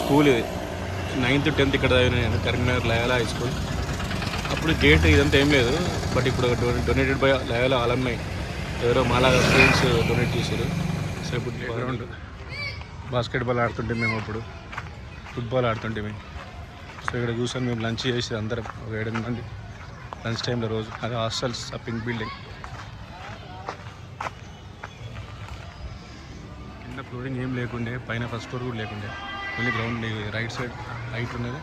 School ఇది 9th 10th ఇక్కడ చదివిన కరీంనగర్ లయోలా హై స్కూల్. అప్పుడు గేట్ ఇదంతా ఏం లేదు, బట్ ఇప్పుడు డొనేటెడ్ బై లయోలా ఆలమ్నాయ్, ఎవరో మాలా స్టూడెంట్స్ డొనేట్ చేశారు. సో ఇప్పుడు గ్రౌండ్ బాస్కెట్బాల్ ఆడుతుంటే మేము, అప్పుడు ఫుట్బాల్ ఆడుతుంటే మేము. సో ఇక్కడ చూసాను మేము లంచ్ చేసి అందరం ఒక 7 మంది లంచ్ టైంలో రోజు. అది హాస్టల్స్, ఆ పింక్ బిల్డింగ్ కింద ఫ్లోరింగ్ ఏం లేకుండే, పైన ఫస్ట్ ఫ్లోర్ కూడా లేకుండే, only ground right side height ఉన్నది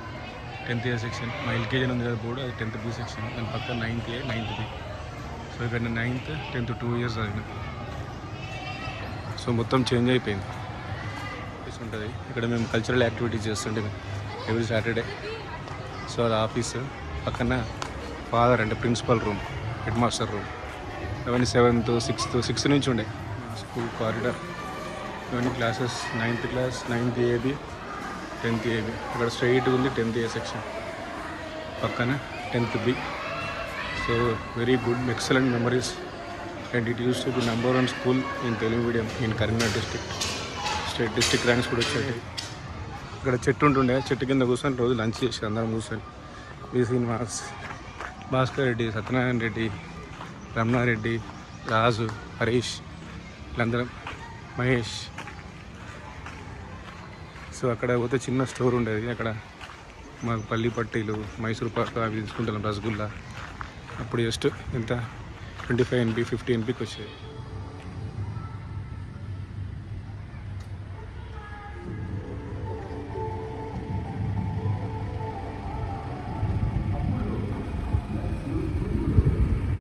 10th A సెక్షన్. మా ఎల్కేజీ ఉంది కదా బోర్డు, అది 10th B సెక్షన్. దాని పక్కన 9th A 9th B. So ఇక్కడ 9th 10th 2 years చదివిన. సో మొత్తం చేంజ్ అయిపోయింది ఉంటుంది. ఇక్కడ మేము కల్చరల్ యాక్టివిటీస్ చేస్తుంటే ఎవ్రీ సాటర్డే. సో అది ఆఫీసు, పక్కన ఫాదర్ అంటే principal room, head master room. అవన్నీ 7th 6th నుంచి ఉండే స్కూల్ కారిడార్. ఇవన్నీ classes 9th class, 9th AB 10th AB. ఇక్కడ స్ట్రైట్ ఉంది 10th A సెక్షన్, పక్కన 10th B. So very good, excellent memories. And it use to be #1 school in Telugu medium in Karimnagar district. State district ranks కూడా వచ్చాయి. ఇక్కడ చెట్టు ఉంటుండే, చెట్టు కింద కూర్చొని రోజు లంచ్ చేసి అందరం కూర్చొని వి శ్రీనివాస్, భాస్కర్ రెడ్డి, సత్యనారాయణ రెడ్డి, రమణారెడ్డి, రాజు, హరీష్, వీళ్ళందరం, మహేష్. సో అక్కడ పోతే చిన్న స్టోర్ ఉండేది, అక్కడ మాకు పల్లి పట్టీలు, మైసూర్ పాక్ అవి తీసుకుంటాం, రసగుల్లా. అప్పుడు జస్ట్ ఎంత 25 NB 50 NBకి వచ్చేది.